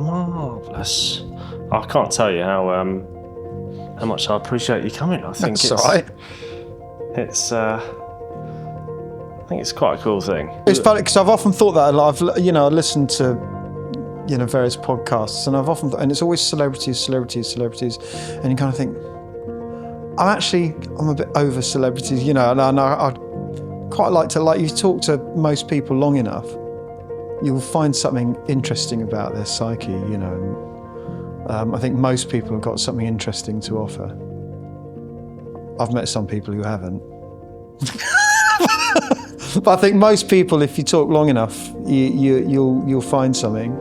Marvellous. I can't tell you how much I appreciate you coming. I think That's all right. I think it's quite a cool thing. It's funny because I've often thought that I've listened to various podcasts, and I've often and it's always celebrities, and you kind of think I'm a bit over celebrities, and I quite like to, like, you talk to most people long enough, you'll find something interesting about their psyche, and I think most people have got something interesting to offer. I've met some people who haven't. But I think most people, if you talk long enough, you'll find something.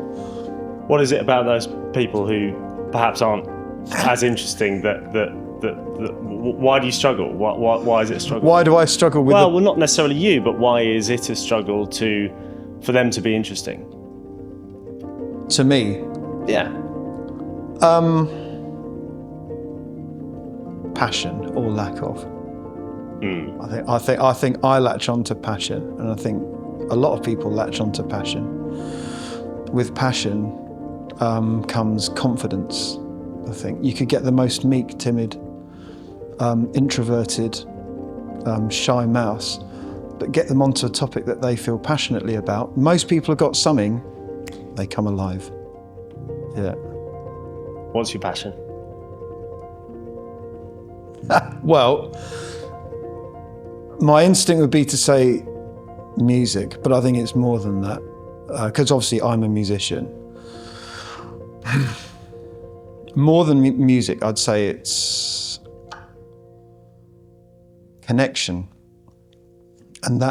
What is it about those people who perhaps aren't as interesting that why do you struggle? Why is it a struggle? Why do I struggle with well, not necessarily you, but why is it a struggle for them to be interesting? To me? Yeah. Passion or lack of. I think I latch onto passion, and I think a lot of people latch onto passion. With passion comes confidence. I think you could get the most meek, timid, introverted, shy mouse, but get them onto a topic that they feel passionately about. Most people have got something, they come alive. Yeah. What's your passion? Well, my instinct would be to say music, but I think it's more than that, because obviously I'm a musician. More than music, I'd say it's connection. And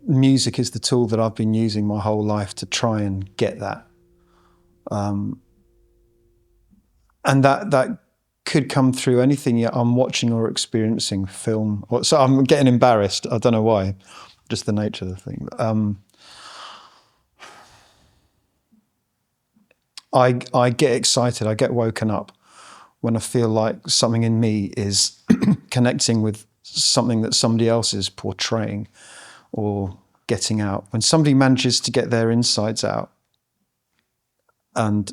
music is the tool that I've been using my whole life to try and get that. And that could come through anything I'm watching or experiencing, film. So I'm getting embarrassed. I don't know why, just the nature of the thing. I get excited, I get woken up when I feel like something in me is connecting with something that somebody else is portraying or getting out. When somebody manages to get their insides out and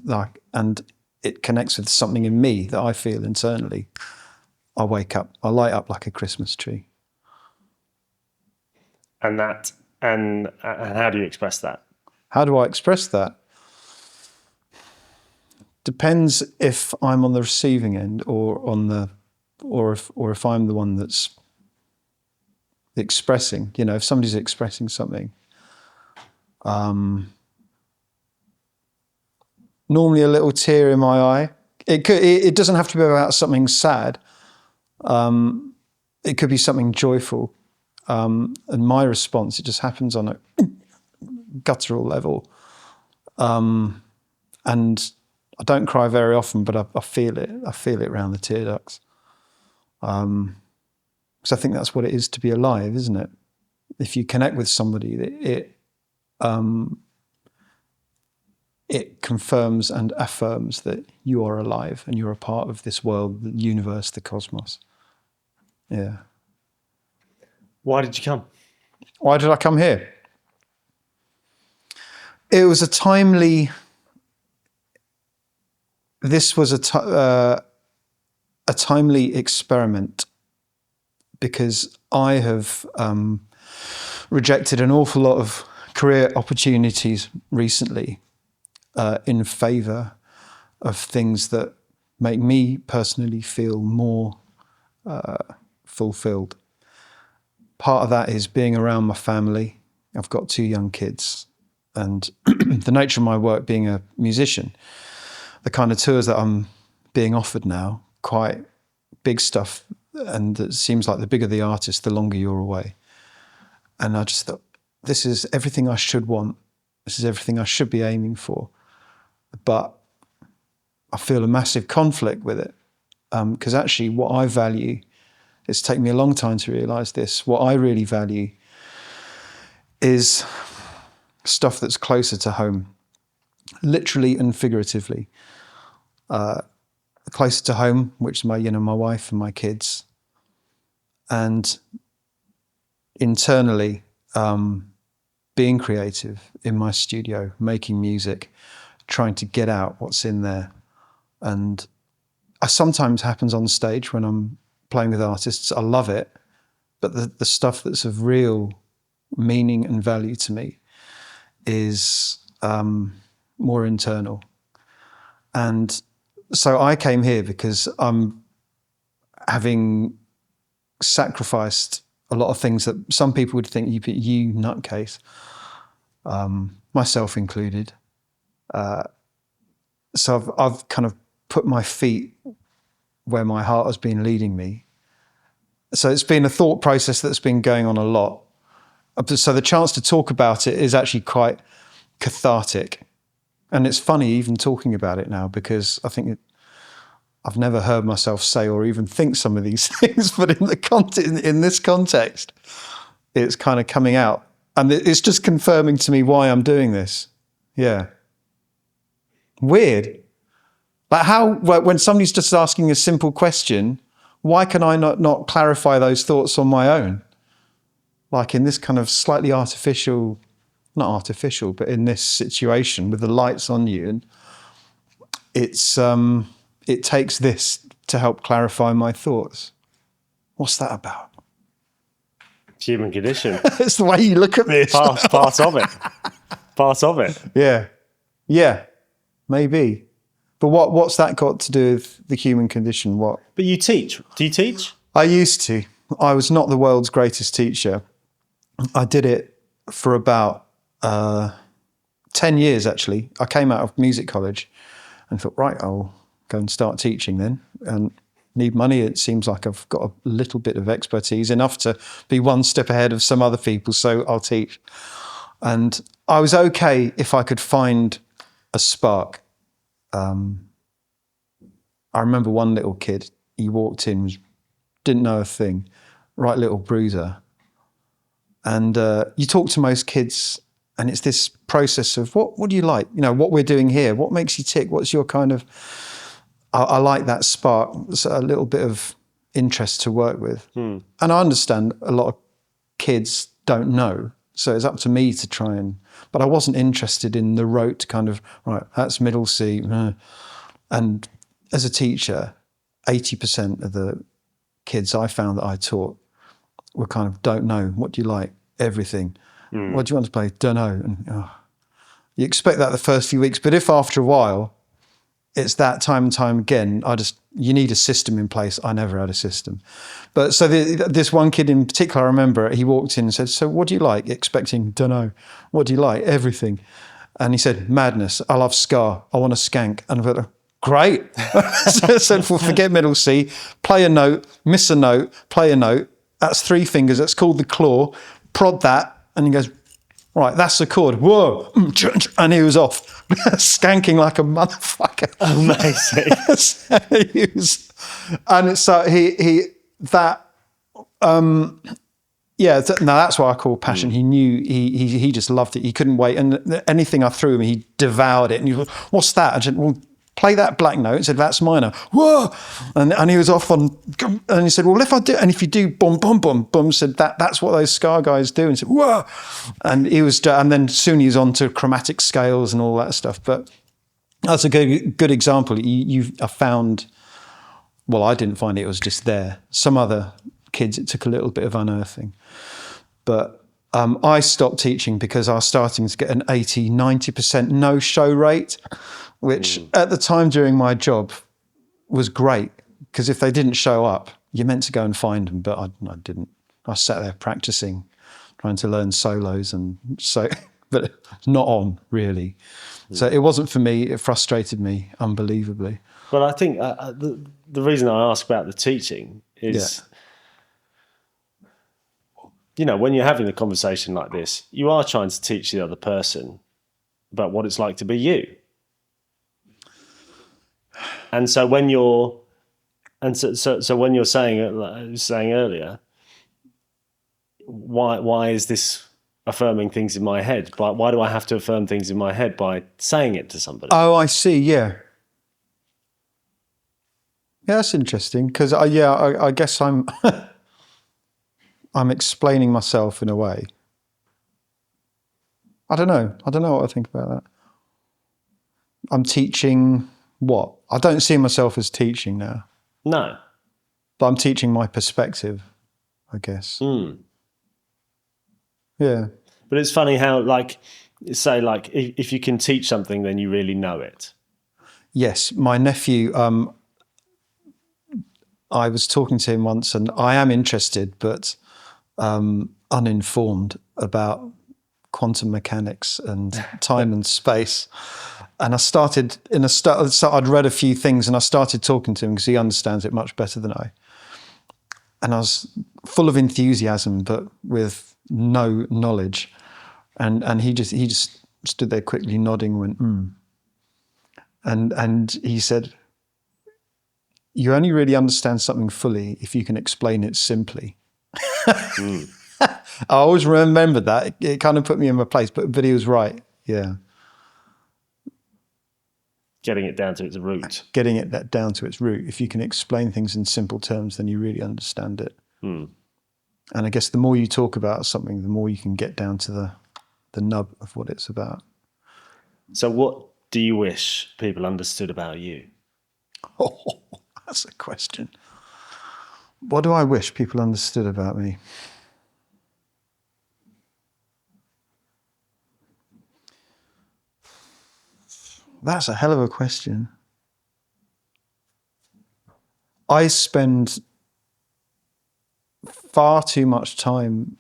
it connects with something in me that I feel internally, I wake up, I light up like a Christmas tree. And how do you express that? How do I express that? Depends if I'm on the receiving end or if I'm the one that's expressing. If somebody's expressing something. Normally a little tear in my eye. It doesn't have to be about something sad. It could be something joyful. And my response, it just happens on a guttural level. And I don't cry very often, but I feel it. I feel it around the tear ducts. Because I think that's what it is to be alive, isn't it? If you connect with somebody, it confirms and affirms that you are alive and you're a part of this world, the universe, the cosmos. Yeah. Why did you come? Why did I come here? It was a timely... This was a timely experiment because I have rejected an awful lot of career opportunities recently in favour of things that make me personally feel more fulfilled. Part of that is being around my family. I've got 2 young kids, and the nature of my work being a musician, the kind of tours that I'm being offered now, quite big stuff, and it seems like the bigger the artist, the longer you're away. And I just thought, this is everything I should want. This is everything I should be aiming for. But I feel a massive conflict with it, because actually what I value, it's taken me a long time to realise this, what I really value is stuff that's closer to home, literally and figuratively. Closer to home, which is my wife and my kids, and internally being creative in my studio, making music, trying to get out what's in there. And it sometimes happens on stage when I'm playing with artists. I love it. But the stuff that's of real meaning and value to me is more internal. And so I came here because I'm having sacrificed a lot of things that some people would think, you nutcase, myself included. So I've kind of put my feet where my heart has been leading me. So it's been a thought process that's been going on a lot. So the chance to talk about it is actually quite cathartic. And it's funny even talking about it now, because I think I've never heard myself say or even think some of these things, but in this context, it's kind of coming out. And it's just confirming to me why I'm doing this. Yeah. Weird. Like when somebody's just asking a simple question, why can I not clarify those thoughts on my own? Like in this kind of slightly artificial, not artificial, but in this situation with the lights on you, and it takes this to help clarify my thoughts. What's that about? Human condition. It's the way you look at this. Part of it. Part of it. Yeah, maybe. But what's that got to do with the human condition? What? But you teach. Do you teach? I used to. I was not the world's greatest teacher. I did it for about 10 years, actually. I came out of music college and thought, right, I'll go and start teaching then. And need money. It seems like I've got a little bit of expertise, enough to be one step ahead of some other people, so I'll teach. And I was okay if I could find a spark. I remember one little kid, he walked in, didn't know a thing, right little bruiser. And you talk to most kids and it's this process of what do you like? You know, what we're doing here, what makes you tick? What's your kind of, I like that spark. It's a little bit of interest to work with. And I understand a lot of kids don't know. So it's up to me to try but I wasn't interested in the rote kind of, right, that's middle C. And as a teacher, 80% of the kids I found that I taught were kind of, don't know. What do you like? Everything. What do you want to play? Don't know. And you expect that the first few weeks, but if after a while, it's that time and time again, you need a system in place. I never had a system. But so this one kid in particular, I remember, he walked in and said, so what do you like? Expecting, don't know. What do you like? Everything. And he said, madness. I love ska. I want to skank. And I thought, great. So I said, well, forget middle C. Play a note, miss a note, play a note. That's 3 fingers. That's called the claw. Prod that. And he goes, right, that's the chord. Whoa. And he was off, skanking like a motherfucker. Amazing. That's what I call passion. He knew, he just loved it. He couldn't wait. And anything I threw him, he devoured it. And he was, what's that? I said, well, play that black note. He said, that's minor. Whoa! And he was off on, and he said, well, if you do boom, boom, boom, boom, said that's what those ska guys do. And he said, whoa! And he was, and then soon he was on to chromatic scales and all that stuff. But that's a good example. I found, well, I didn't find it was just there. Some other kids, it took a little bit of unearthing. But I stopped teaching because I was starting to get an 80, 90% no-show rate, which at the time during my job was great, because if they didn't show up, you're meant to go and find them, but I didn't. I sat there practicing, trying to learn solos, but not on, really. So it wasn't for me. It frustrated me unbelievably. Well, I think the reason I ask about the teaching is... Yeah. You know, when you're having a conversation like this, you are trying to teach the other person about what it's like to be you. And so when you're, so when you're saying earlier, why is this affirming things in my head? Why do I have to affirm things in my head by saying it to somebody? Oh, I see. Yeah. Yeah, that's interesting. Because I guess I'm explaining myself in a way. I don't know what I think about that. I'm teaching what? I don't see myself as teaching now, No. but I'm teaching my perspective, I guess. Mm. Yeah. But it's funny how, like, say, like, if you can teach something, then you really know it. Yes, my nephew, I was talking to him once, and I am interested, but uninformed about quantum mechanics and time and space. And I started so I'd read a few things, and I started talking to him because he understands it much better than I. And I was full of enthusiasm, but with no knowledge. And he just stood there quickly nodding, and went, And he said, you only really understand something fully if you can explain it simply. I always remembered that. It kind of put me in my place, but he was right. Yeah. Getting it down to its root. Getting it down to its root. If you can explain things in simple terms, then you really understand it. And I guess the more you talk about something, the more you can get down to the nub of what it's about. So what do you wish people understood about you? Oh, that's a question. What do I wish people understood about me? That's a hell of a question. I spend far too much time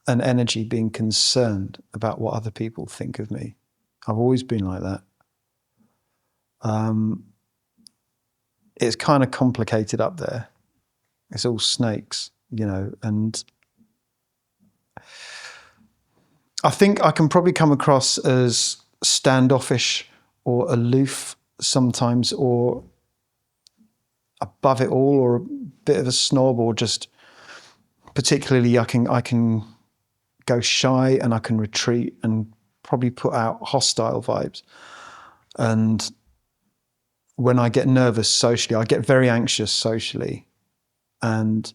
and energy being concerned about what other people think of me. I've always been like that. It's kind of complicated up there. It's all snakes, and I think I can probably come across as standoffish or aloof sometimes, or above it all, or a bit of a snob, or just particularly I can go shy, and I can retreat and probably put out hostile vibes. And when I get nervous socially, I get very anxious socially. And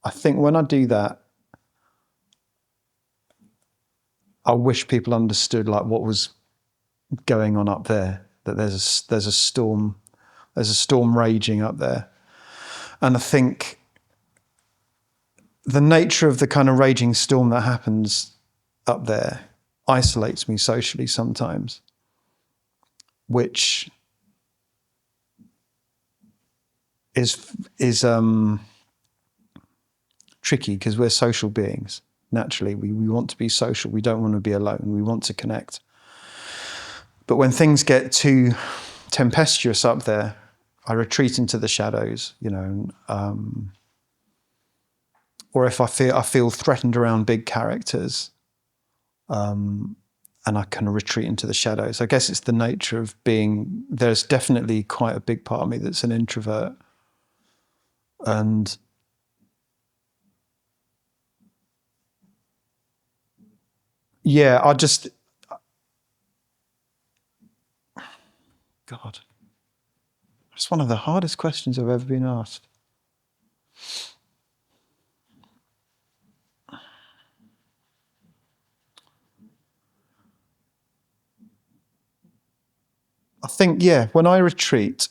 I think when I do that, I wish people understood like what was going on up there, that there's a storm raging up there. And I think the nature of the kind of raging storm that happens up there isolates me socially sometimes, which is tricky because we're social beings. Naturally, we want to be social. We don't want to be alone. We want to connect. But when things get too tempestuous up there, I retreat into the shadows, or if I feel threatened around big characters, and I kind of retreat into the shadows. I guess it's the nature of being. There's definitely quite a big part of me that's an introvert, and yeah, God, it's one of the hardest questions I've ever been asked. I think, yeah, when I retreat,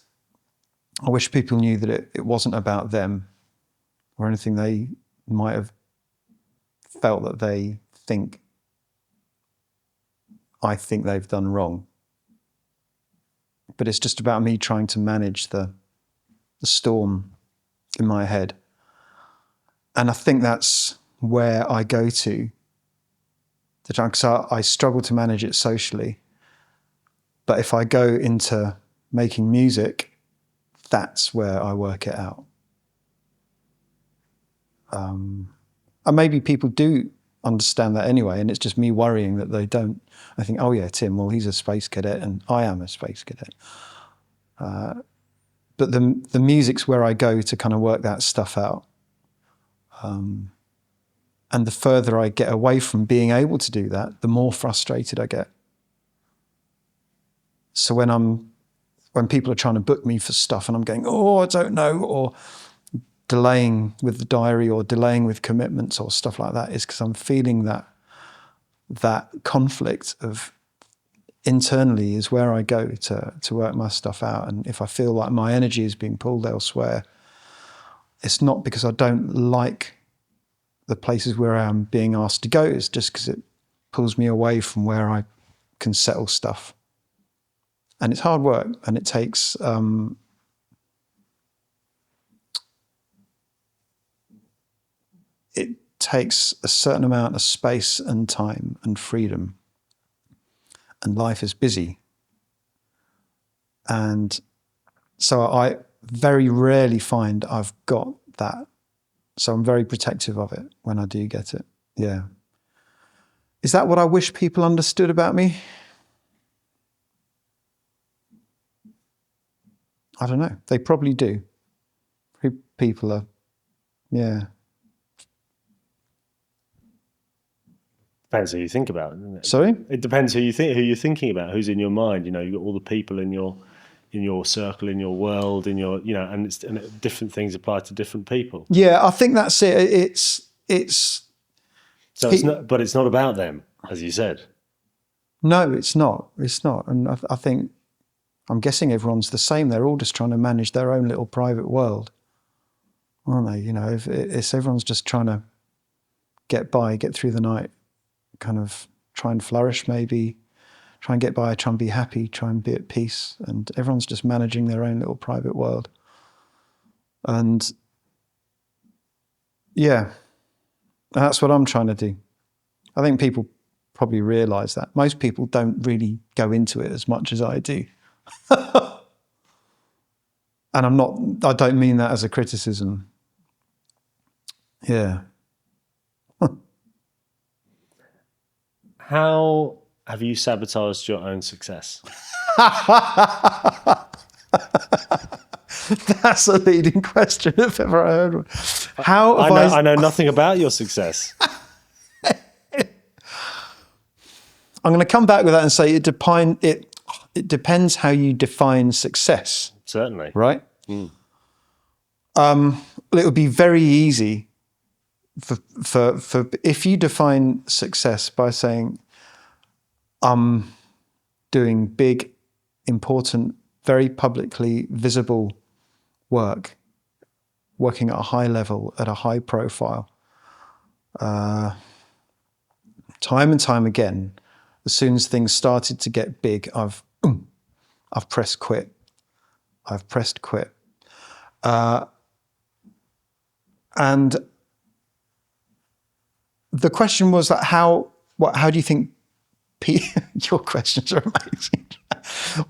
I wish people knew that it wasn't about them or anything they might have felt that I think they've done wrong. But it's just about me trying to manage the storm in my head. And I think that's where I go to. Because I struggle to manage it socially. But if I go into making music, that's where I work it out. And maybe people do understand that anyway, and it's just me worrying that they don't. I think, oh yeah, Tim, well, he's a space cadet and I am a space cadet. But the music's where I go to kind of work that stuff out. And the further I get away from being able to do that, the more frustrated I get. So when people are trying to book me for stuff and I'm going, oh, I don't know, or delaying with the diary or delaying with commitments or stuff like that, is because I'm feeling that conflict of internally is where I go to work my stuff out. And if I feel like my energy is being pulled elsewhere, it's not because I don't like the places where I'm being asked to go. It's just because it pulls me away from where I can settle stuff. And it's hard work, and it takes a certain amount of space and time and freedom. And life is busy. And so I very rarely find I've got that. So I'm very protective of it when I do get it. Yeah. Is that what I wish people understood about me? I don't know. They probably do. People are, yeah. Depends who you think about, doesn't it? Sorry? It depends who you're thinking about, who's in your mind. You know, you've got all the people in your circle, in your world, and different things apply to different people. Yeah, I think that's it. So it's not, but it's not about them, as you said. No, it's not. It's not. And I think, I'm guessing everyone's the same. They're all just trying to manage their own little private world, aren't they? You know, if everyone's just trying to get by, get through the night, kind of try and flourish, maybe try and get by, try and be happy, try and be at peace. And everyone's just managing their own little private world. And yeah, that's what I'm trying to do. I think people probably realize that. Most people don't really go into it as much as I do. And I don't mean that as a criticism. Yeah. How have you sabotaged your own success? That's a leading question if ever I heard one. How have I know nothing about your success. I'm going to come back with that and say it depends how you define success. Certainly. Right? It would be very easy for if you define success by saying, I'm doing big, important, very publicly visible work, working at a high level, at a high profile, time and time again. As soon as things started to get big, I've pressed quit. I've pressed quit. And the question was that how do you think your questions are amazing.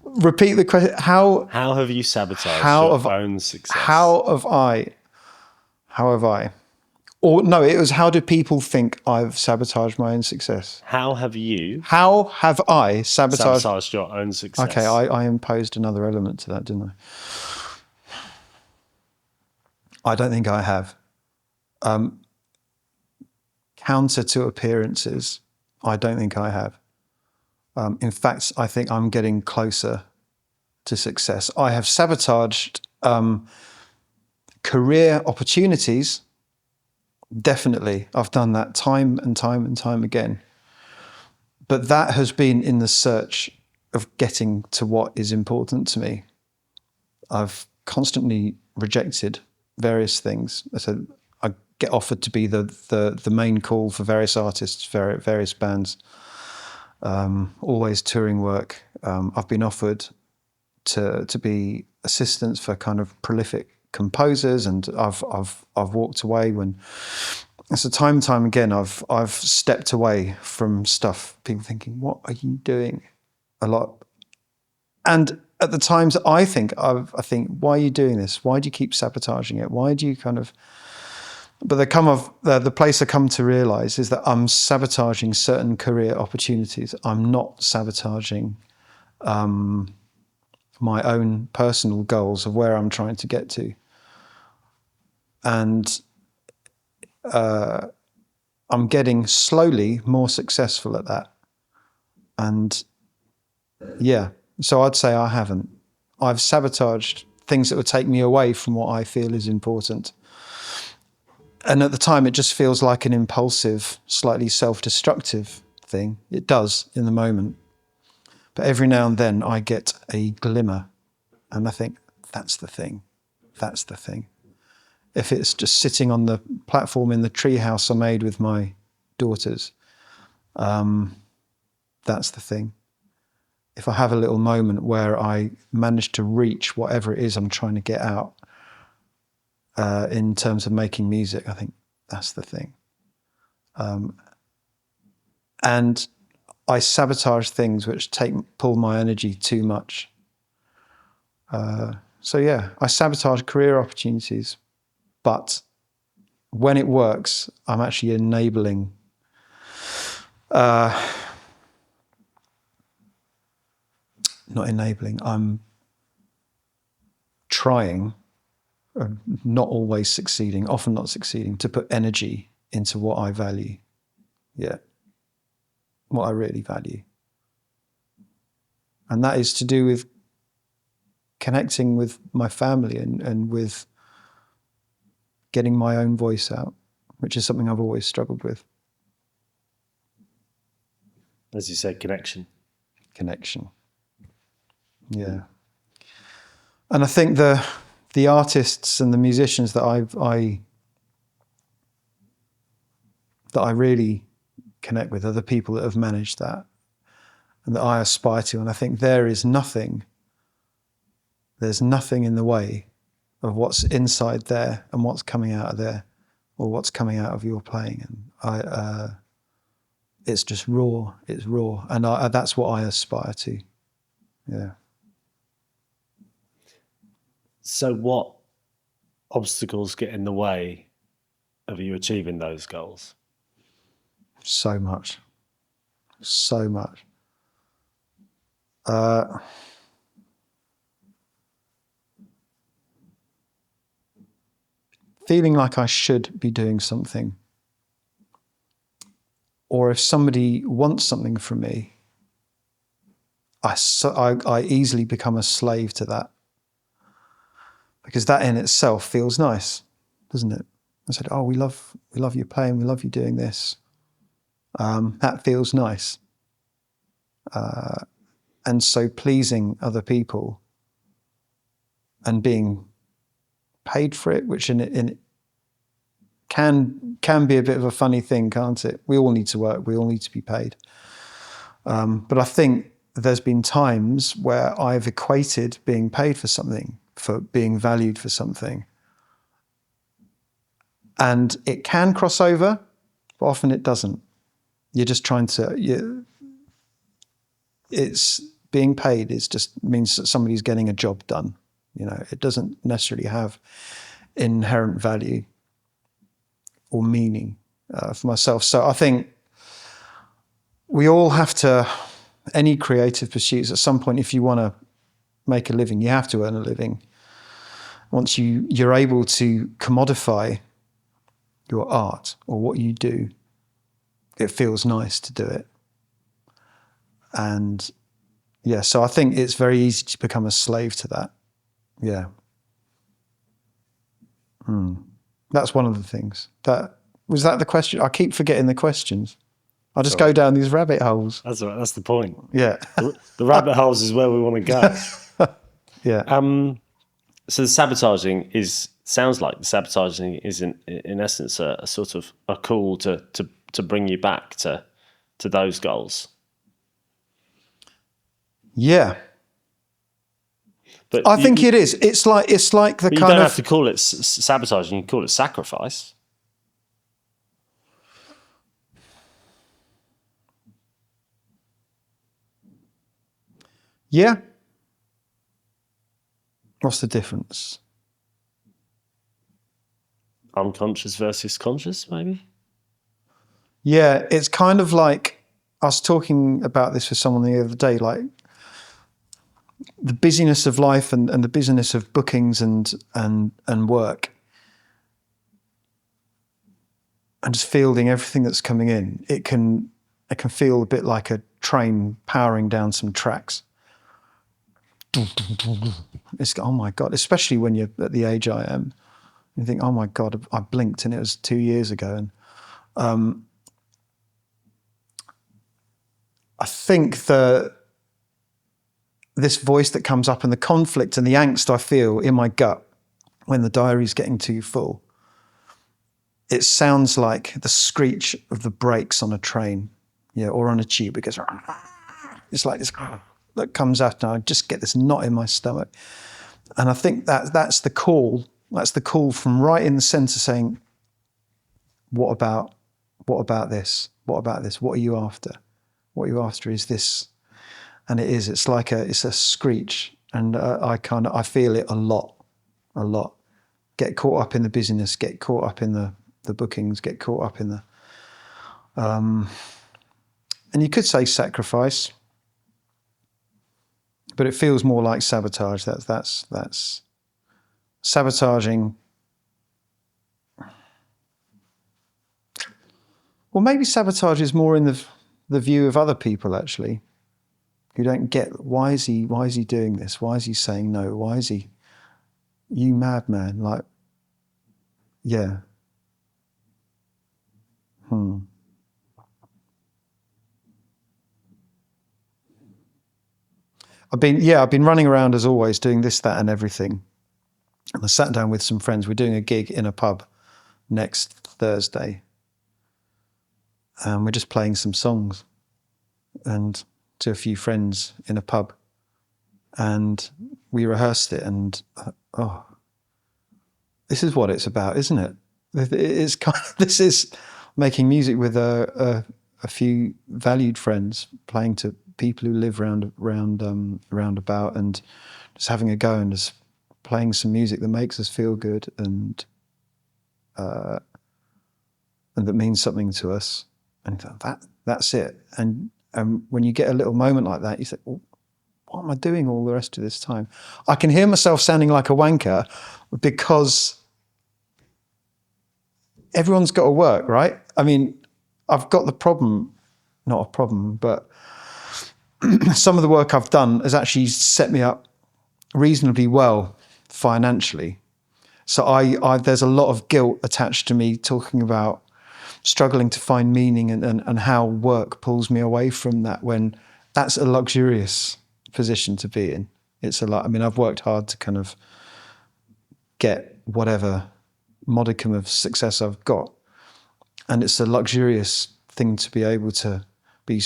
Repeat the question. How have you sabotaged your own success? How have I? Or no, it was how do people think I've sabotaged my own success? How have I sabotaged your own success? Okay, I imposed another element to that, didn't I? I don't think I have. Counter to appearances, I don't think I have. In fact, I think I'm getting closer to success. I have sabotaged career opportunities. Definitely. I've done that time and time and time again. But that has been in the search of getting to what is important to me. I've constantly rejected various things. So I get offered to be the main call for various artists, various bands, always touring work. I've been offered to be assistants for kind of prolific composers, and I've walked away when. So time and time again, I've stepped away from stuff. People thinking, "What are you doing?" A lot, and at the times I think, "Why are you doing this? Why do you keep sabotaging it? Why do you kind of?" But the place I come to realize is that I'm sabotaging certain career opportunities. I'm not sabotaging my own personal goals of where I'm trying to get to. And I'm getting slowly more successful at that. And yeah, so I'd say I haven't. I've sabotaged things that would take me away from what I feel is important. And at the time, it just feels like an impulsive, slightly self-destructive thing. It does in the moment. But every now and then I get a glimmer and I think, that's the thing. That's the thing. If it's just sitting on the platform in the treehouse I made with my daughters, that's the thing. If I have a little moment where I manage to reach whatever it is I'm trying to get out in terms of making music, I think that's the thing. And I sabotage things which pull my energy too much. So yeah, I sabotage career opportunities, but when it works, I'm actually enabling not enabling, I'm trying, not always succeeding, often not succeeding, to put energy into what I value. Yeah. What I really value. And that is to do with connecting with my family and with getting my own voice out, which is something I've always struggled with. As you said, connection. Connection. Yeah. And I think the artists and the musicians that I really connect with are the people that have managed that and that I aspire to. And I think there's nothing in the way of what's inside there and what's coming out of there or what's coming out of your playing. And it's just raw. It's raw. And that's what I aspire to. Yeah. So what obstacles get in the way of you achieving those goals? So much. So much. Feeling like I should be doing something. Or if somebody wants something from me, I easily become a slave to that. Because that in itself feels nice, doesn't it? I said, oh, we love you playing, we love you doing this. That feels nice. And so pleasing other people and being paid for it, which in can be a bit of a funny thing, can't it? We all need to work, we all need to be paid. But I think there's been times where I've equated being paid for something, for being valued for something. And it can cross over, but often it doesn't. You're just trying to, it's being paid is just means that somebody's getting a job done. You know, it doesn't necessarily have inherent value or meaning for myself. So I think we all have to, any creative pursuits at some point, if you want to make a living, you have to earn a living. Once you're able to commodify your art or what you do, it feels nice to do it. And yeah, so I think it's very easy to become a slave to that. Yeah. That's one of the things. Was that the question? I keep forgetting the questions. I just go down these rabbit holes. That's right. That's the point. Yeah. The rabbit holes is where we want to go. Yeah. So the sabotaging sounds like the sabotaging is in essence a sort of a call to bring you back to those goals. Yeah. But I think it is. It's like the kind of. You don't have to call it sabotaging. You can call it sacrifice. Yeah. What's the difference? Unconscious versus conscious, maybe? Yeah, it's kind of like, I was talking about this with someone the other day, like the busyness of life and the busyness of bookings and work and just fielding everything that's coming in. It can feel a bit like a train powering down some tracks. It's, oh my God, especially when you're at the age I am, you think, oh my God, I blinked and it was 2 years ago. And I think this voice that comes up and the conflict and the angst I feel in my gut when the diary's getting too full, it sounds like the screech of the brakes on a train, or on a tube. It goes, it's like this that comes out, and I just get this knot in my stomach. And I think that's the call. That's the call from right in the center saying, what about this? What about this? What are you after? What are you after is this. And it is, it's a screech. And I feel it a lot. Get caught up in the busyness, get caught up in the bookings, get caught up in the, and you could say sacrifice, but it feels more like sabotage. That's sabotaging. Well, maybe sabotage is more in the view of other people, actually, who don't get, why is he doing this? Why is he saying no? Why is he, you madman? Like, yeah. I've been running around as always, doing this, that, and everything. And I sat down with some friends. We're doing a gig in a pub next Thursday. And we're just playing some songs and to a few friends in a pub. And we rehearsed it, and this is what it's about, isn't it? It's kind of, this is making music with a few valued friends, playing to people who live round about, and just having a go and just playing some music that makes us feel good and that means something to us. And that's it. And when you get a little moment like that, you think, well, what am I doing all the rest of this time? I can hear myself sounding like a wanker because everyone's got to work, right? I mean, I've got the problem, not a problem, but some of the work I've done has actually set me up reasonably well financially. So there's a lot of guilt attached to me talking about struggling to find meaning and how work pulls me away from that, when that's a luxurious position to be in. It's a lot. I mean, I've worked hard to kind of get whatever modicum of success I've got, and it's a luxurious thing to be able to be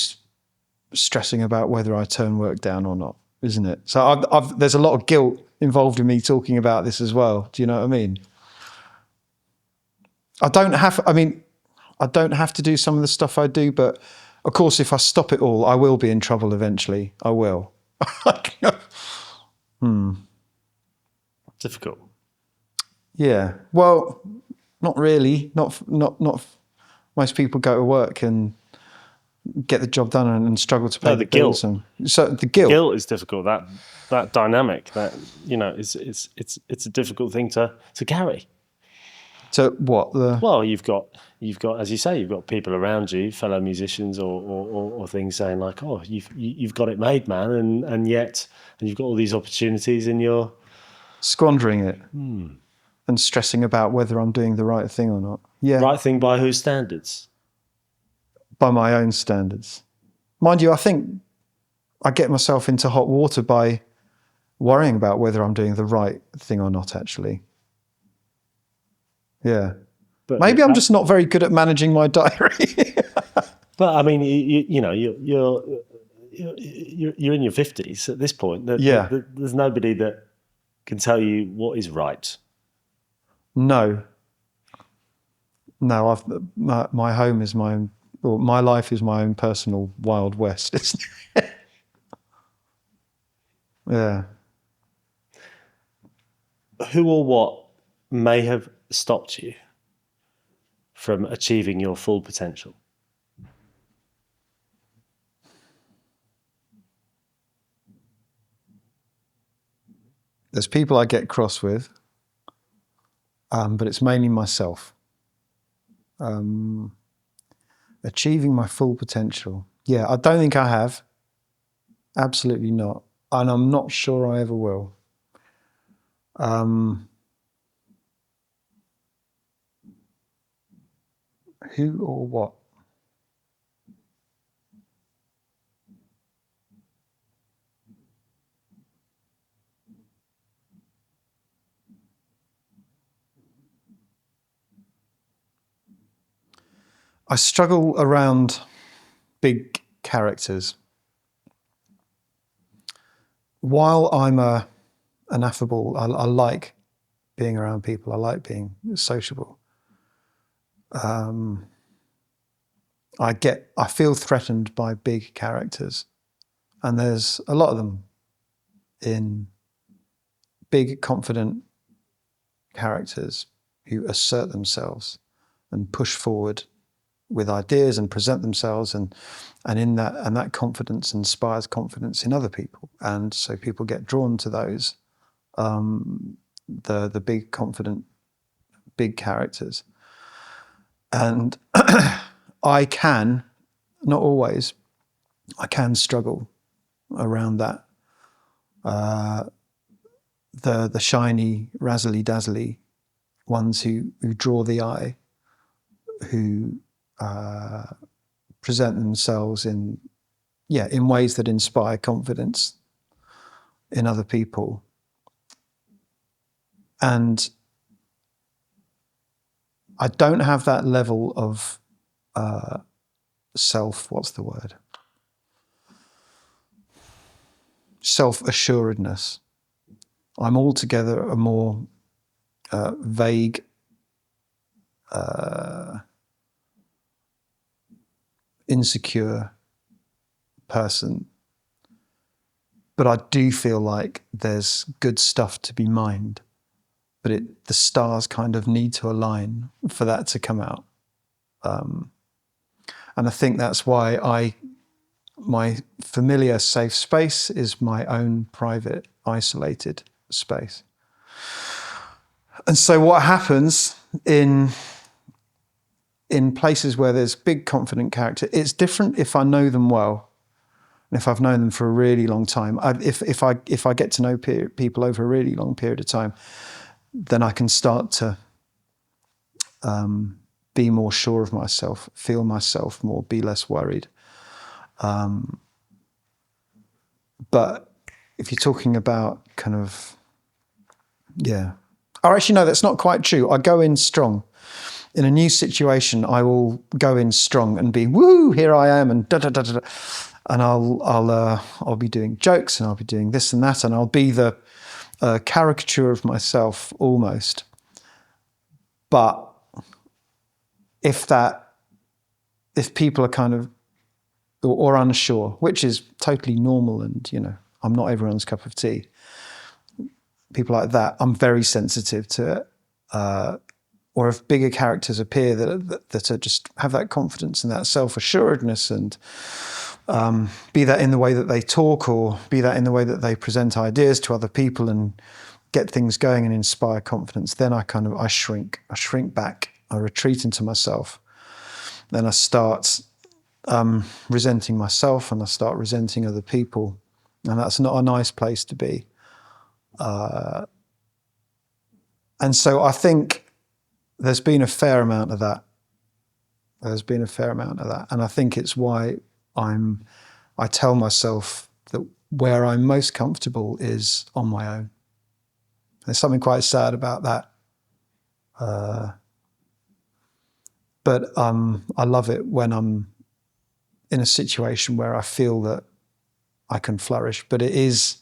stressing about whether I turn work down or not, isn't it? So there's a lot of guilt involved in me talking about this as well. Do you know what I mean? I don't have to do some of the stuff I do, but of course, if I stop it all, I will be in trouble eventually. I will. Difficult. Yeah. Well, not really. Not. Most people go to work and get the job done and struggle to pay the bills. Guilt. So the guilt. Guilt is difficult. That dynamic. That it's a difficult thing to carry. So what the? Well, you've got, as you say, you've got people around you, fellow musicians or things saying like, oh, you've got it made, man, and yet you've got all these opportunities and you're squandering it and stressing about whether I'm doing the right thing or not. Yeah. Right thing by whose standards? By my own standards. Mind you, I think I get myself into hot water by worrying about whether I'm doing the right thing or not, actually. Yeah. But maybe I'm just not very good at managing my diary. But I mean, you're in your 50s at this point. There's nobody that can tell you what is right. No. My home is my own. Well, my life is my own personal Wild West, isn't it? Yeah. Who or what may have stopped you from achieving your full potential? There's people I get cross with, but it's mainly myself. Achieving my full potential. Yeah, I don't think I have. Absolutely not. And I'm not sure I ever will. Who or what? I struggle around big characters. While I'm an affable, I like being around people. I like being sociable. I feel threatened by big characters, and there's a lot of them in big, confident characters who assert themselves and push forward with ideas and present themselves, and that confidence inspires confidence in other people, and so people get drawn to those, the big, confident, big characters. And I can, not always, I can struggle around that. The shiny, razzly dazzly ones who draw the eye, who present themselves in ways that inspire confidence in other people. And I don't have that level of self-assuredness. I'm altogether a more vague, insecure person. But I do feel like there's good stuff to be mined, but the stars kind of need to align for that to come out. And I think that's why my familiar safe space is my own private, isolated space. And so what happens in places where there's big, confident character, it's different if I know them well. And if I've known them for a really long time, if I get to know people over a really long period of time, then I can start to be more sure of myself, feel myself more, be less worried. But if you're talking about kind of, or actually no, that's not quite true. I go in strong. In a new situation, I will go in strong and be, woo, here I am, and da da da da, and I'll be doing jokes, and I'll be doing this and that, and I'll be the caricature of myself almost. But if people are kind of or unsure, which is totally normal, and I'm not everyone's cup of tea. People like that, I'm very sensitive to it. Or if bigger characters appear that are just have that confidence and that self-assuredness, and be that in the way that they talk, or be that in the way that they present ideas to other people and get things going and inspire confidence, then I shrink back, I retreat into myself. Then I start resenting myself, and I start resenting other people, and that's not a nice place to be. And so I think there's been a fair amount of that. And I think it's why I tell myself that where I'm most comfortable is on my own. There's something quite sad about that. But I love it when I'm in a situation where I feel that I can flourish. But it is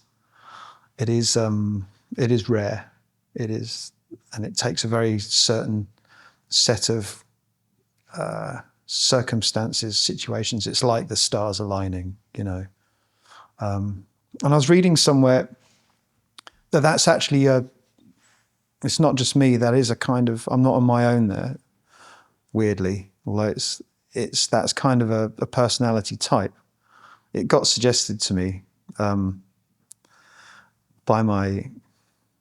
rare. It is, and it takes a very certain set of circumstances, situations. It's like the stars aligning, And I was reading somewhere that that's actually it's not just me. That is a kind of, I'm not on my own there, weirdly, although that's kind of a personality type. It got suggested to me by my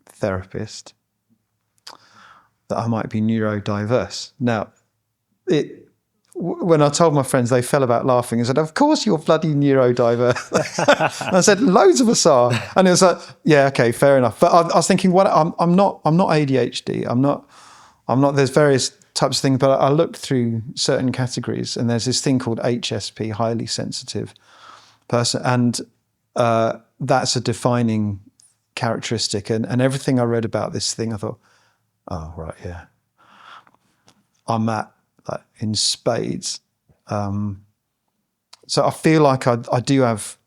therapist that I might be neurodiverse. Now, when I told my friends, they fell about laughing and said, "Of course you're bloody neurodiverse." And I said, "Loads of us are." And it was like, "Yeah, okay, fair enough." But I was thinking, "What? I'm not ADHD. I'm not. There's various types of things." But I looked through certain categories, and there's this thing called HSP, highly sensitive person, and that's a defining characteristic. And everything I read about this thing, I thought, "Oh, right, yeah, I'm that." that in spades. So I feel like I do have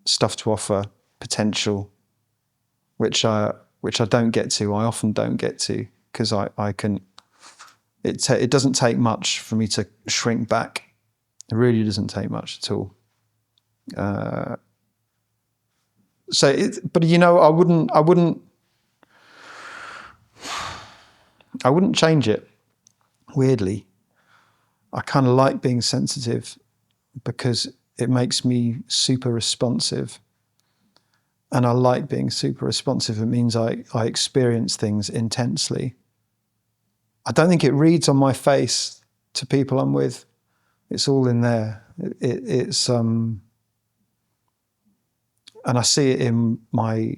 stuff to offer, potential, which I don't get to. I often don't get to because I can. It doesn't take much for me to shrink back. It really doesn't take much at all. But you know, I wouldn't change it. Weirdly, I kind of like being sensitive because it makes me super responsive. And I like being super responsive. It means I experience things intensely. I don't think it reads on my face to people I'm with. It's all in there. It's and I see it in my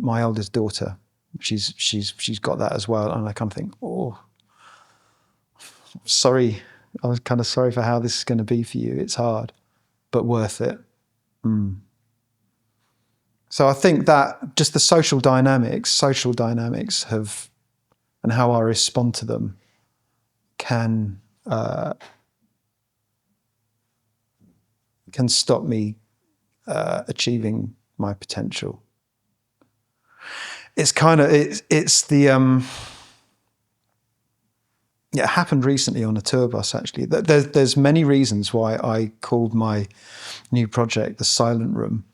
eldest daughter. She's got that as well, and I kind of think, oh, sorry. I was kind of sorry for how this is going to be for you. It's hard, but worth it. So I think that just the social dynamics have, and how I respond to them can stop me achieving my potential. It's kind of, it's the, it happened recently on a tour bus, actually. There's many reasons why I called my new project The Silent Room.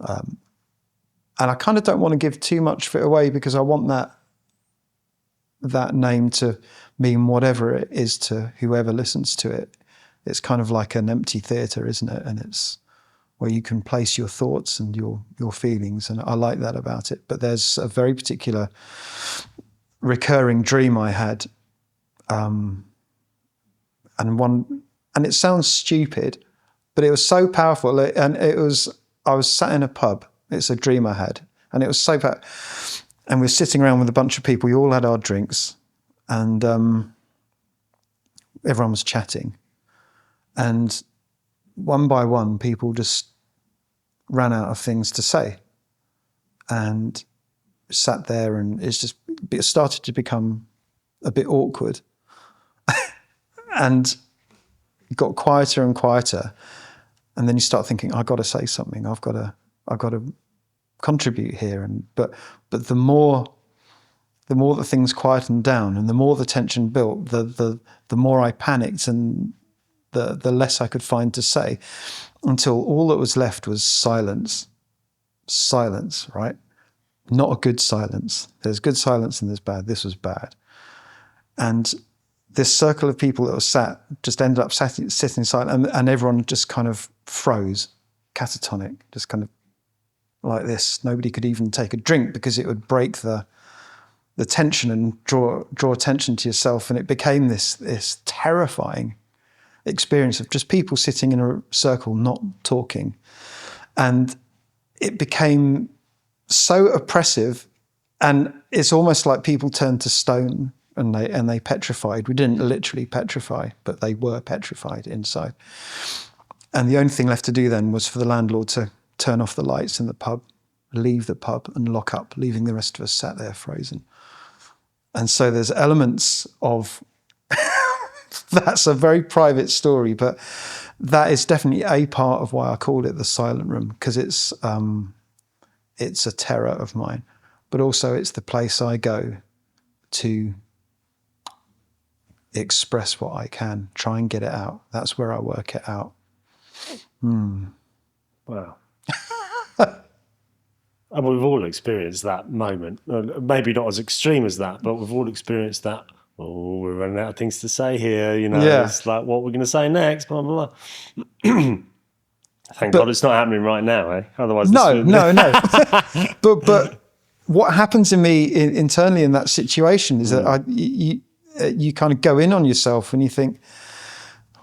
And I kind of don't want to give too much of it away because I want that name to mean whatever it is to whoever listens to it. It's kind of like an empty theatre, isn't it? And it's where you can place your thoughts and your feelings. And I like that about it. But there's a very particular recurring dream I had. And it sounds stupid, but it was so powerful. And I was sat in a pub. It's a dream I had. And it was so powerful. And we were sitting around with a bunch of people. We all had our drinks. And everyone was chatting. And one by one, people just ran out of things to say. And sat there, and it started to become a bit awkward. And it got quieter and quieter. And then you start thinking, I've got to say something. I've got to contribute here. But the more that things quietened down and the more the tension built, the more I panicked and the less I could find to say, until all that was left was silence. Silence, right? Not a good silence. There's good silence and there's bad. This was bad. And this circle of people that was just ended up sitting silent, and everyone just kind of froze, catatonic, just kind of like this. Nobody could even take a drink because it would break the tension and draw attention to yourself. And it became this terrifying experience of just people sitting in a circle, not talking. And it became so oppressive, and it's almost like people turned to stone and they petrified. We didn't literally petrify, but they were petrified inside. And the only thing left to do then was for the landlord to turn off the lights in the pub, leave the pub and lock up, leaving the rest of us sat there frozen. And so there's elements of, that's a very private story, but that is definitely a part of why I called it The Silent Room, because it's a terror of mine, but also it's the place I go to express what I can, try and get it out. That's where I work it out. Wow. And we've all experienced that moment. Maybe not as extreme as that, but we've all experienced that. Oh, we're running out of things to say here. You know, Yeah. It's like, what we're going to say next, blah, blah, blah. Thank God it's not happening right now, eh? Otherwise, no. But what happens in me internally in that situation is that you kind of go in on yourself and you think,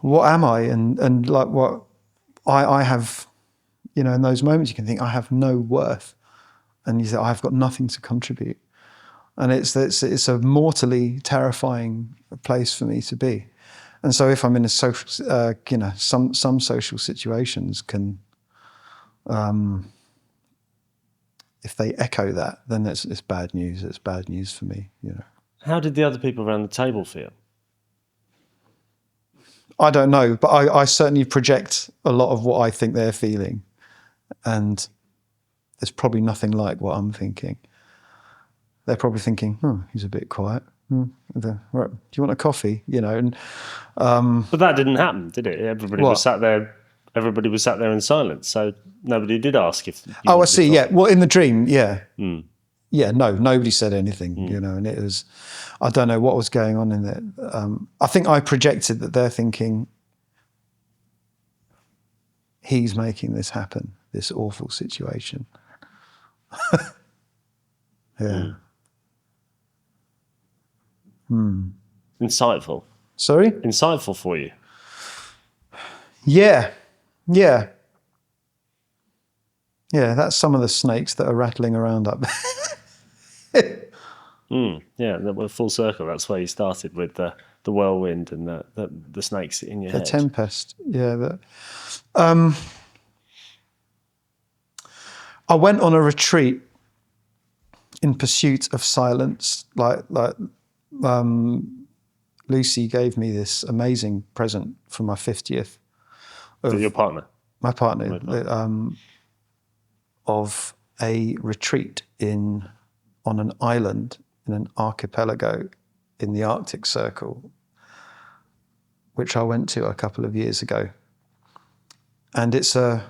what am I? And like what I have, you know, in those moments you can think I have no worth, and you say I've got nothing to contribute, and it's a mortally terrifying place for me to be. And so if I'm in a social, some social situations can, if they echo that, then it's bad news. It's bad news for me, you know. How did the other people around the table feel? I don't know, but I certainly project a lot of what I think they're feeling, and there's probably nothing like what I'm thinking. They're probably thinking, "Oh, he's a bit quiet. Right, do you want a coffee?" You know, and But that didn't happen, did it? Everybody was What? sat there. Everybody was sat there in silence, so nobody did ask if. You I wanted see. coffee. Yeah. Well, in the dream, yeah. Yeah, no, nobody said anything, you know, and it was, I don't know what was going on in there. I think I projected that they're thinking, he's making this happen, this awful situation. Yeah. Insightful. Sorry? Insightful for you. Yeah. Yeah. Yeah, that's some of the snakes that are rattling around up there. Yeah, we're full circle. That's where you started with the whirlwind and the snakes in your The head. tempest. Yeah. I went on a retreat in pursuit of silence. Lucy gave me this amazing present for my 50th. Your partner. My partner. Of a retreat on an island in an archipelago in the Arctic Circle, which I went to a couple of years ago. And it's a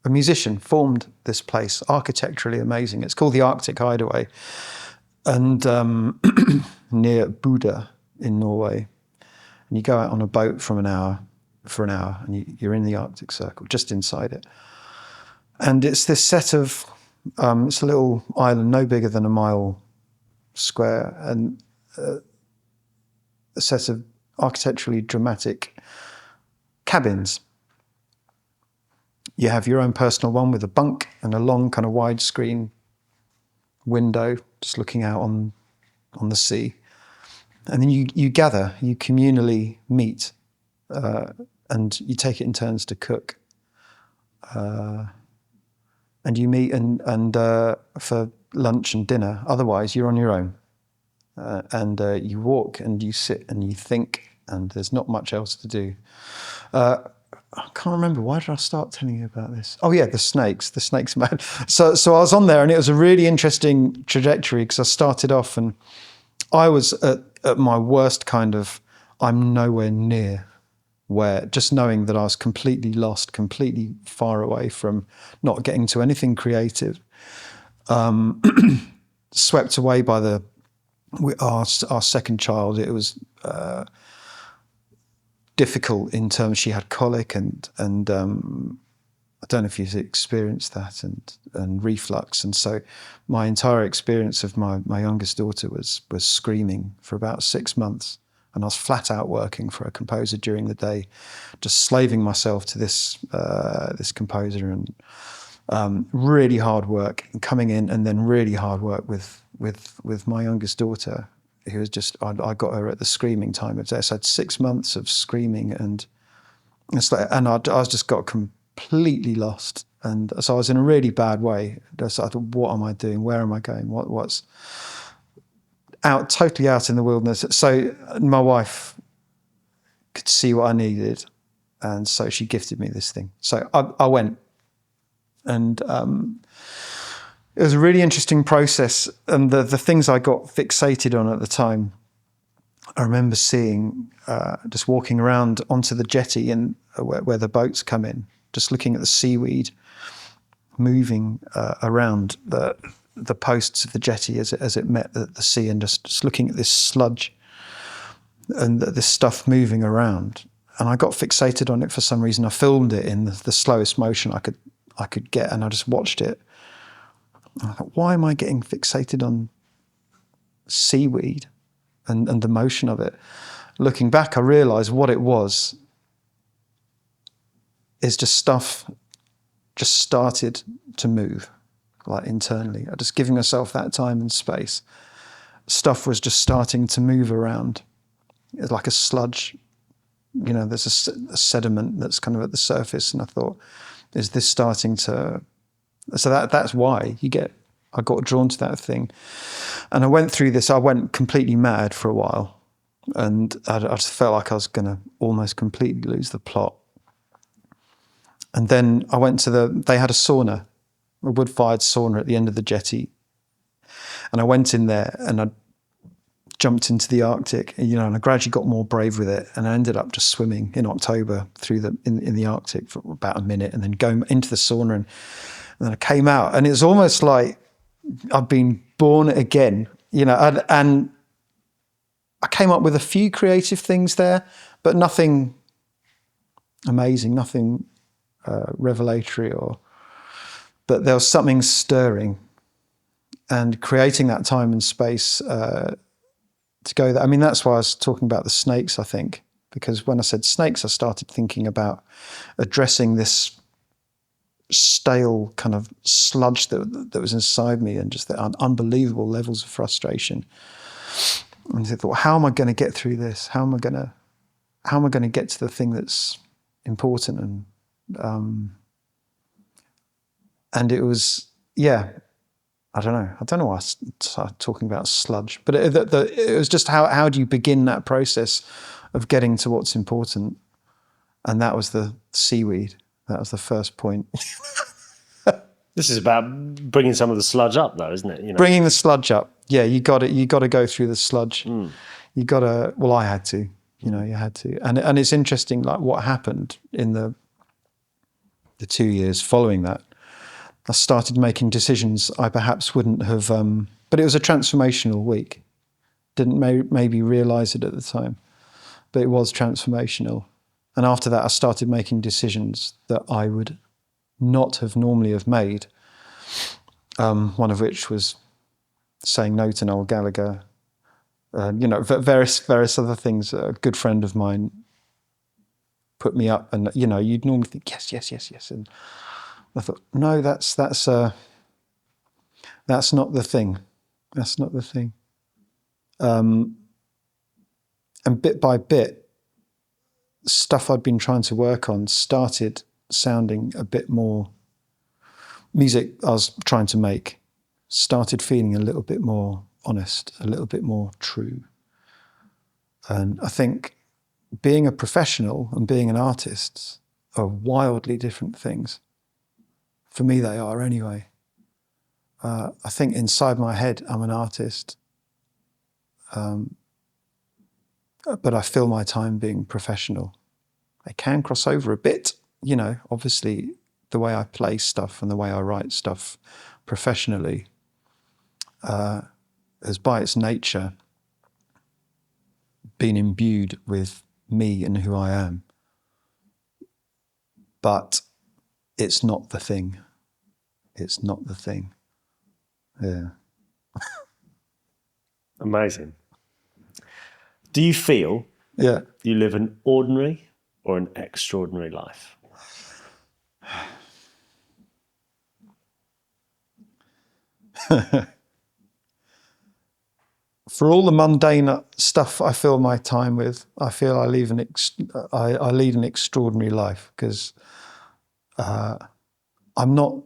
musician formed this place, architecturally amazing. It's called the Arctic Hideaway, and near Buda in Norway. And you go out on a boat for an hour, and you're in the Arctic Circle, just inside it. And it's this set of, it's a little island no bigger than a mile square, and a set of architecturally dramatic cabins. You have your own personal one with a bunk and a long kind of widescreen window just looking out on the sea. And then you gather, you communally meet, and you take it in turns to cook. And you meet and for lunch and dinner. Otherwise, you're on your own. And you walk and you sit and you think, and there's not much else to do. I can't remember, why did I start telling you about this? Oh yeah, the snakes, man. So I was on there, and it was a really interesting trajectory, because I started off and I was at my worst kind of, I'm nowhere near where, just knowing that I was completely lost, completely far away from not getting to anything creative, swept away by our second child. It was difficult in terms, she had colic and I don't know if you've experienced that, and reflux. And so my entire experience of my youngest daughter was screaming for about 6 months. And I was flat out working for a composer during the day, just slaving myself to this composer, and really hard work, and coming in, and then really hard work with my youngest daughter, who was just, I got her at the screaming time of day. So I had 6 months of screaming, and it's like, and I just got completely lost, and so I was in a really bad way. I thought, what am I doing? Where am I going? What's totally out in the wilderness. So my wife could see what I needed, and so she gifted me this thing. So I went, and it was a really interesting process. And the things I got fixated on at the time, I remember seeing, just walking around onto the jetty and where the boats come in, just looking at the seaweed moving around the posts of the jetty as it met the sea, and just looking at this sludge and this stuff moving around. And I got fixated on it for some reason. I filmed it in the slowest motion I could get, and I just watched it. And I thought, why am I getting fixated on seaweed and the motion of it? Looking back, I realised what it was is just stuff just started to move, like internally. I just giving myself that time and space. Stuff was just starting to move around. It's like a sludge. You know, there's a sediment that's kind of at the surface, and I thought, is this starting to? So that's why I got drawn to that thing, and I went through this. I went completely mad for a while, and I just felt like I was going to almost completely lose the plot. And then I went to they had a sauna, a wood-fired sauna at the end of the jetty. And I went in there and I jumped into the Arctic, and I gradually got more brave with it. And I ended up just swimming in October in the Arctic for about a minute, and then going into the sauna. And then I came out, and it's almost like I've been born again, and I came up with a few creative things there, but nothing amazing, nothing revelatory, but there was something stirring, and creating that time and space to go there. I mean, that's why I was talking about the snakes, I think, because when I said snakes, I started thinking about addressing this stale kind of sludge that was inside me, and just the unbelievable levels of frustration. And I thought, how am I going to get through this? How am I going to get to the thing that's important? And it was, I don't know why I started talking about sludge, but it was just how do you begin that process of getting to what's important? And that was the seaweed. That was the first point. This is about bringing some of the sludge up, though, isn't it? Bringing the sludge up. Yeah, you got to go through the sludge. You got to. Well, I had to. You had to. And it's interesting, like what happened in the 2 years following that. I started making decisions I perhaps wouldn't have. But it was a transformational week. Didn't maybe realize it at the time, but it was transformational. And after that, I started making decisions that I would not have normally have made. One of which was saying no to Noel Gallagher. Various other things. A good friend of mine put me up, and you'd normally think yes, and I thought, no, that's not the thing. That's not the thing. And bit by bit, stuff I'd been trying to work on started sounding a bit more. Music I was trying to make started feeling a little bit more honest, a little bit more true. And I think being a professional and being an artist are wildly different things. For me, they are anyway. I think inside my head, I'm an artist. But I fill my time being professional. They can cross over a bit, obviously the way I play stuff and the way I write stuff professionally has by its nature been imbued with me and who I am. But it's not the thing. It's not the thing. Yeah. Amazing. Do you feel you live an ordinary or an extraordinary life? For all the mundane stuff I fill my time with, I feel I lead an extraordinary life, because I'm not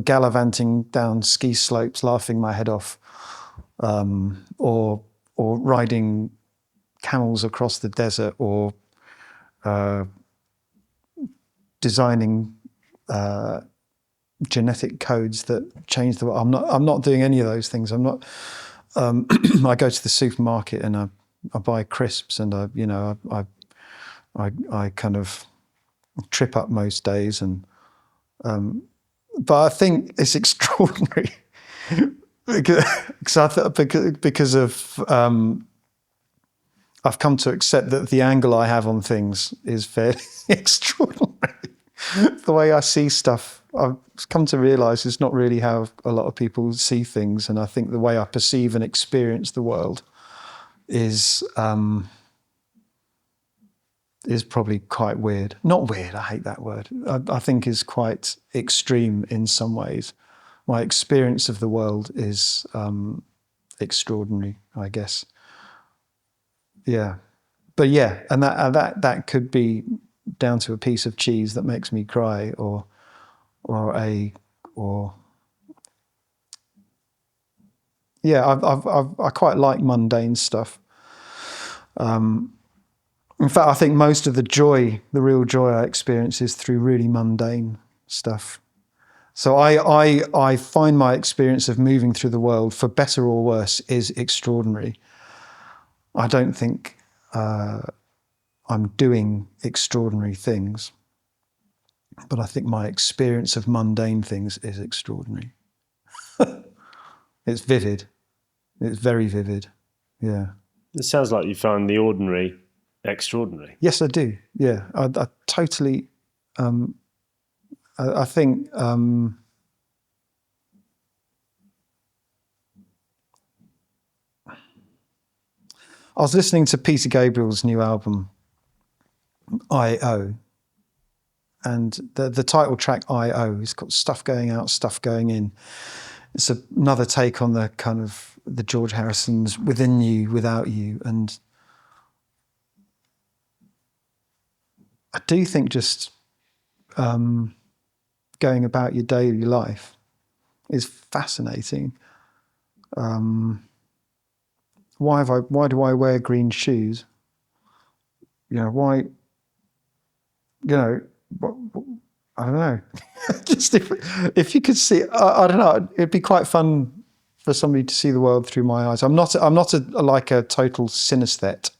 gallivanting down ski slopes, laughing my head off, or riding camels across the desert, or designing genetic codes that change the world. I'm not doing any of those things. I'm not. I go to the supermarket and I buy crisps, and I kind of trip up most days, and but I think it's extraordinary because of I've come to accept that the angle I have on things is fairly extraordinary. The way I see stuff, I've come to realise, is not really how a lot of people see things. And I think the way I perceive and experience the world is probably quite weird. Not weird, I hate that word. I think is quite extreme in some ways. My experience of the world is extraordinary, I guess. Yeah. But yeah, and that could be down to a piece of cheese that makes me cry, or yeah, I quite like mundane stuff. In fact, I think most of the real joy I experience is through really mundane stuff. So I find my experience of moving through the world, for better or worse, is extraordinary. I don't think I'm doing extraordinary things, but I think my experience of mundane things is extraordinary. It's vivid. It's very vivid. Yeah. It sounds like you find the ordinary extraordinary. Yes, I do. Yeah, I totally. I think. I was listening to Peter Gabriel's new album, I.O., and the title track I.O. has got stuff going out, stuff going in. It's another take on the kind of the George Harrison's within you, without you. And I do think just going about your daily life is fascinating. Why do I wear green shoes? Why, I don't know. Just if you could see, I don't know, it'd be quite fun for somebody to see the world through my eyes. I'm not like a total synesthete.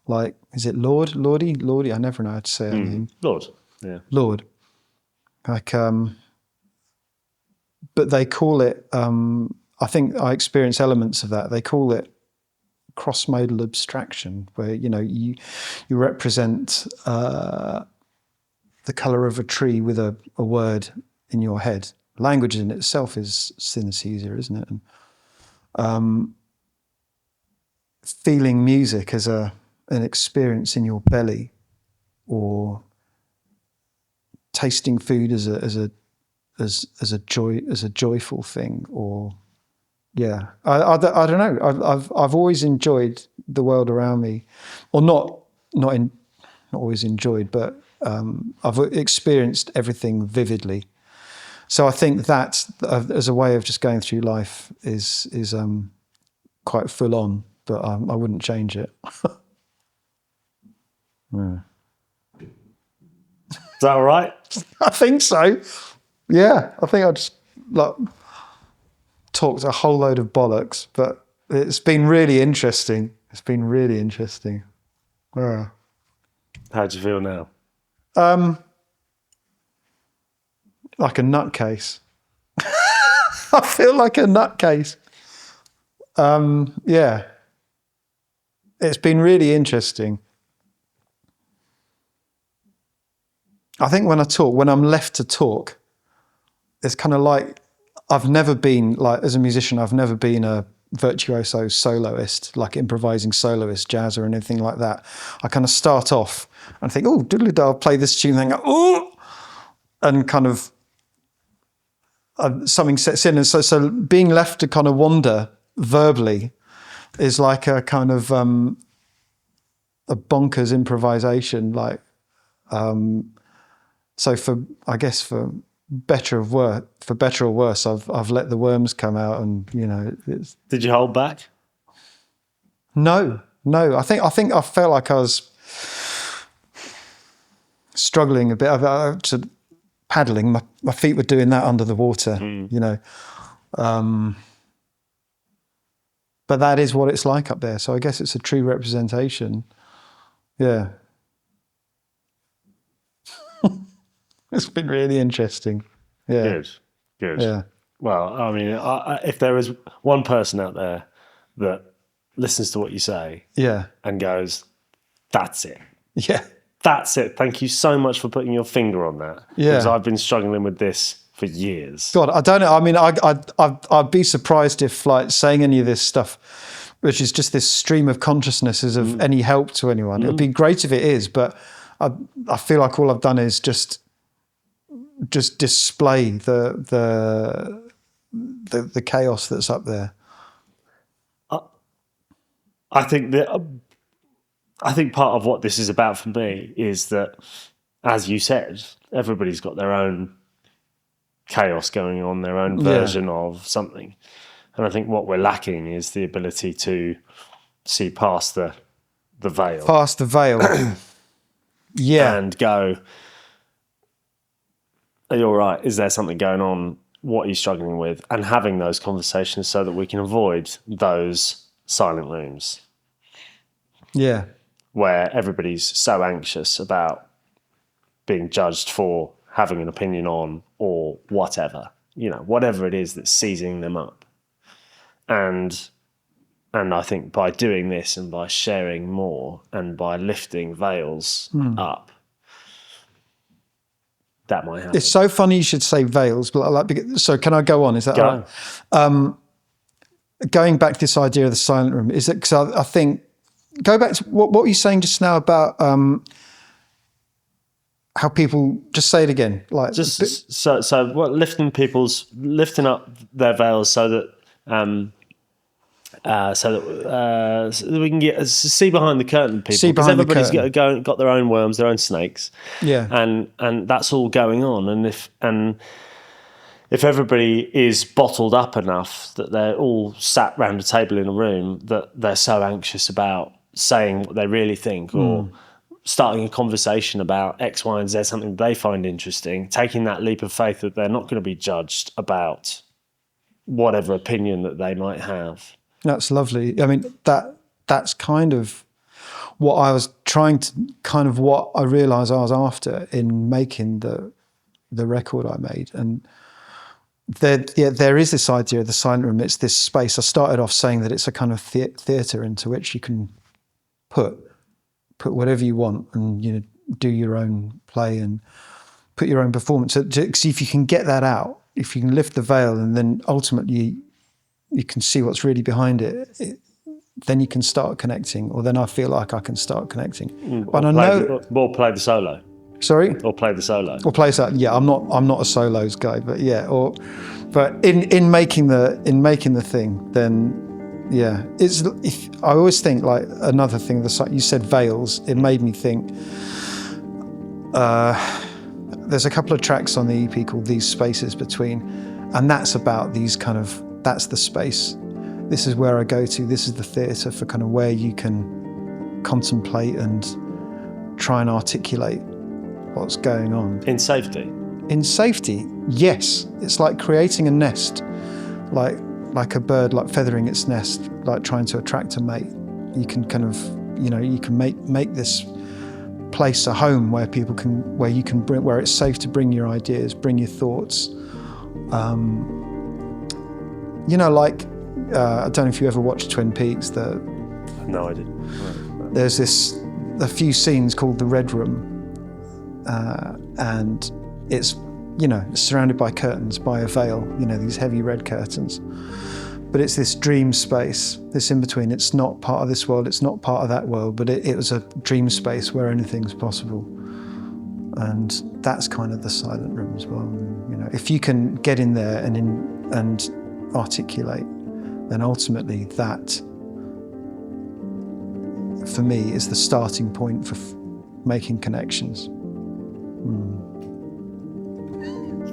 Like, is it Lordy? I never know how to say her name. Lord, yeah. Lord. Like, but they call it, I think I experience elements of that. They call it cross-modal abstraction, where, you represent the colour of a tree with a word in your head. Language in itself is synesthesia, isn't it? And feeling music as an experience in your belly, or tasting food as a joyful thing, or I don't know. I've always enjoyed the world around me, or not always enjoyed, but I've experienced everything vividly. So I think that as a way of just going through life is quite full on, but I wouldn't change it. Yeah. Is that all right? I think so. Yeah, I think I just talked a whole load of bollocks, but it's been really interesting. Yeah. How do you feel now? Like a nutcase. I feel like a nutcase. Yeah. It's been really interesting. I think when I'm left to talk, it's kind of like, I've never been, like, as a musician, I've never been a virtuoso soloist, like improvising soloist, jazz or anything like that. I kind of start off and think, oh, doodly-do, I'll play this tune, and then go, oh, and kind of something sets in. And so being left to kind of wander verbally is like a kind of a bonkers improvisation. Like, so for better or worse, I've let the worms come out, and Did you hold back? No. I think I felt like I was struggling a bit to paddling. My feet were doing that under the water, But that is what it's like up there. So I guess it's a true representation. Yeah. It's been really interesting. Yeah. Good. Yeah. Well, I mean, if there is one person out there that listens to what you say, and goes, "That's it, that's it. Thank you so much for putting your finger on that." Yeah. Because I've been struggling with this for years. God, I don't know. I mean, I'd be surprised if, like, saying any of this stuff, which is just this stream of consciousness, is of any help to anyone. It'd be great if it is, but I feel like all I've done is just display the chaos that's up there. I think part of what this is about for me is that, as you said, everybody's got their own chaos going on, their own version of something. And I think what we're lacking is the ability to see past the the veil. Past the veil. Yeah. And go, are you all right? Is there something going on? What are you struggling with? And having those conversations so that we can avoid those silent rooms. Yeah. Where everybody's so anxious about being judged for having an opinion on or whatever, whatever it is that's seizing them up. And I think by doing this and by sharing more and by lifting veils up, that might happen. It's so funny you should say veils, but so can I go on? Is that Go. all right? Going back to this idea of the silent room, is it, because I think, go back to what were you saying just now about how people, just say it again. Like just so what, lifting up their veils so that so that we can see behind the curtain, people, because everybody's got their own worms, their own snakes, and that's all going on. And if everybody is bottled up enough that they're all sat round a table in a room, that they're so anxious about saying what they really think, or starting a conversation about X, Y, and Z, something they find interesting, taking that leap of faith that they're not going to be judged about whatever opinion that they might have. That's lovely. I mean, that's kind of what I was trying to, kind of what I realised I was after in making the record I made. And there is this idea of the silent room. It's this space. I started off saying that it's a kind of theatre into which you can put whatever you want and do your own play and put your own performance. So see if you can get that out, if you can lift the veil, and then ultimately you can see what's really behind it, then you can start connecting, or then I feel like I can start connecting. But I know... Or play the solo. Sorry? Or play the solo. Or play solo. Yeah, I'm not a solos guy, but yeah. But in making the thing, then yeah, I always think, like, another thing, you said veils, it made me think, there's a couple of tracks on the EP called These Spaces Between, and that's about that's the space. This is where I go to, this is the theatre for kind of where you can contemplate and try and articulate what's going on. In safety? In safety, yes. It's like creating a nest, like a bird, like feathering its nest, like trying to attract a mate. You can kind of, you can make this place a home where people can, where it's safe to bring your ideas, bring your thoughts. I don't know if you ever watched Twin Peaks. No, I didn't. There's a few scenes called the Red Room, and it's surrounded by curtains, by a veil, these heavy red curtains. But it's this dream space, this in between. It's not part of this world, it's not part of that world, but it was a dream space where anything's possible. And that's kind of the silent room as well. If you can get in there and articulate, then ultimately that, for me, is the starting point for making connections.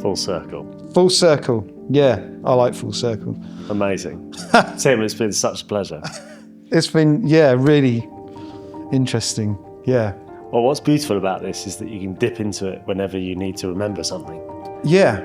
Full circle. Full circle. Yeah, I like full circle. Amazing. Tim, it's been such a pleasure. It's been, really interesting. Yeah. Well, what's beautiful about this is that you can dip into it whenever you need to remember something. Yeah.